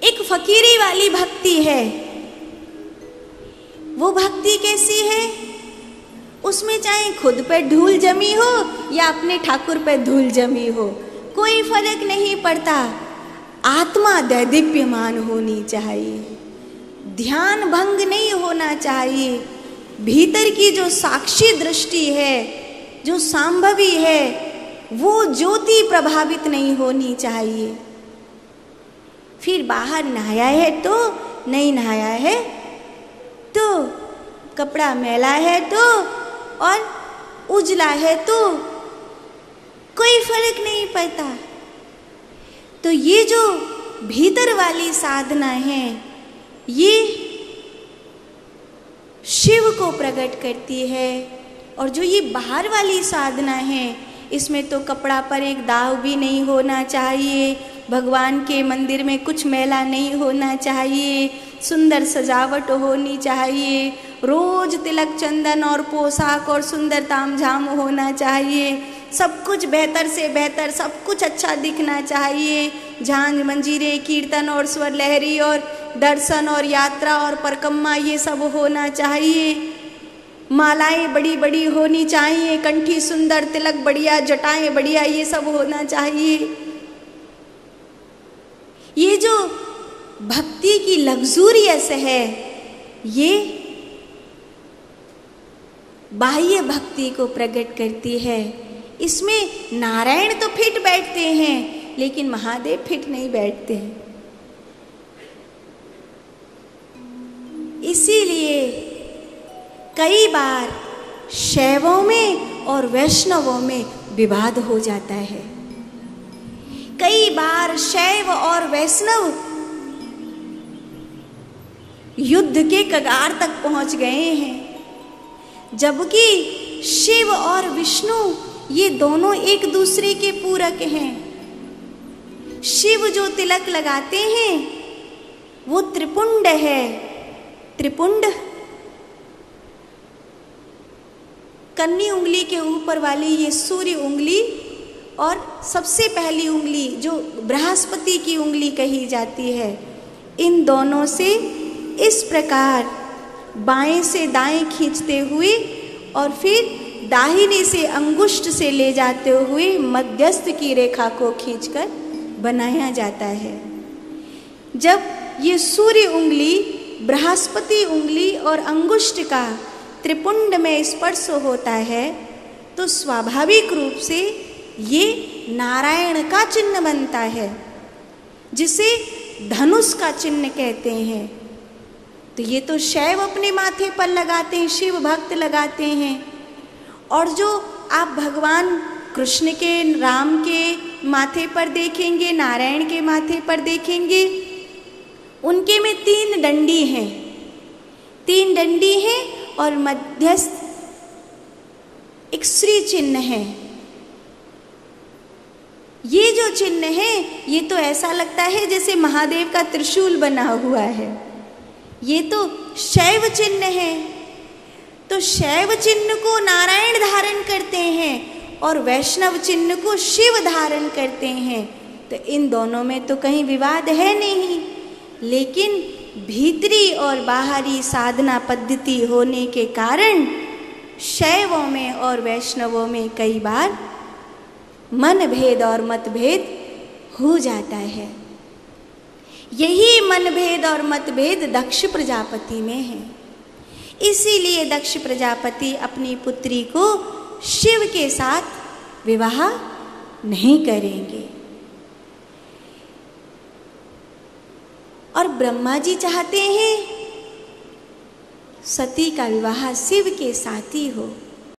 एक फकीरी वाली भक्ति है। वो भक्ति कैसी है? उसमें चाहे खुद पे धूल जमी हो या अपने ठाकुर पे धूल जमी हो, कोई फर्क नहीं पड़ता। आत्मा दैदीप्यमान होनी चाहिए, ध्यान भंग नहीं होना चाहिए। भीतर की जो साक्षी दृष्टि है, जो सांभवी है, वो ज्योति प्रभावित नहीं होनी चाहिए। फिर बाहर नहाया है तो, नहीं नहाया है तो, कपड़ा मैला है तो और उजला है तो कोई फर्क नहीं पड़ता। तो ये जो भीतर वाली साधना है, ये शिव को प्रकट करती है। और जो ये बाहर वाली साधना है, इसमें तो कपड़ा पर एक दाग भी नहीं होना चाहिए, भगवान के मंदिर में कुछ मैला नहीं होना चाहिए, सुंदर सजावट होनी चाहिए, रोज तिलक चंदन और पोशाक और सुंदर तामझाम होना चाहिए, सब कुछ बेहतर से बेहतर, सब कुछ अच्छा दिखना चाहिए। झांझ मंजीरे, कीर्तन और स्वर लहरी और दर्शन और यात्रा और परिक्रमा, ये सब होना चाहिए। मालाएं बड़ी बड़ी होनी चाहिए, कंठी सुंदर, तिलक बढ़िया, जटाएं बढ़िया, ये सब होना चाहिए। ये जो भक्ति की लग्जूरियस है, ये बाह्य भक्ति को प्रकट करती है। इसमें नारायण तो फिट बैठते हैं, लेकिन महादेव फिट नहीं बैठते हैं। इसीलिए कई बार शैवों में और वैष्णवों में विवाद हो जाता है। कई बार शैव और वैष्णव युद्ध के कगार तक पहुंच गए हैं, जबकि शिव और विष्णु ये दोनों एक दूसरे के पूरक हैं। शिव जो तिलक लगाते हैं वो त्रिपुंड है। त्रिपुंड कन्नी उंगली के ऊपर वाली ये सूर्य उंगली और सबसे पहली उंगली जो बृहस्पति की उंगली कही जाती है, इन दोनों से इस प्रकार बाएं से दाएं खींचते हुए और फिर दाहिने से अंगुष्ठ से ले जाते हुए मध्यस्थ की रेखा को खींचकर बनाया जाता है। जब ये सूर्य उंगली, बृहस्पति उंगली और अंगुष्ठ का त्रिपुंड में स्पर्श होता है, तो स्वाभाविक रूप से ये नारायण का चिन्ह बनता है, जिसे धनुष का चिन्ह कहते हैं। तो ये तो शैव अपने माथे पर लगाते हैं, शिव भक्त लगाते हैं। और जो आप भगवान कृष्ण के, राम के माथे पर देखेंगे, नारायण के माथे पर देखेंगे, उनके में 3 डंडी हैं। 3 डंडी हैं और मध्यस्थ एक श्री चिन्ह है। ये जो चिन्ह है, ये तो ऐसा लगता है जैसे महादेव का त्रिशूल बना हुआ है। ये तो शैव चिन्ह है। तो शैव चिन्ह को नारायण धारण करते हैं और वैष्णव चिन्ह को शिव धारण करते हैं। तो इन दोनों में तो कहीं विवाद है नहीं, लेकिन भीतरी और बाहरी साधना पद्धति होने के कारण शैवों में और वैष्णवों में कई बार मनभेद और मतभेद हो जाता है। यही मनभेद और मतभेद दक्ष प्रजापति में है। इसीलिए दक्ष प्रजापति अपनी पुत्री को शिव के साथ विवाह नहीं करेंगे। और ब्रह्मा जी चाहते हैं सती का विवाह शिव के साथ ही हो।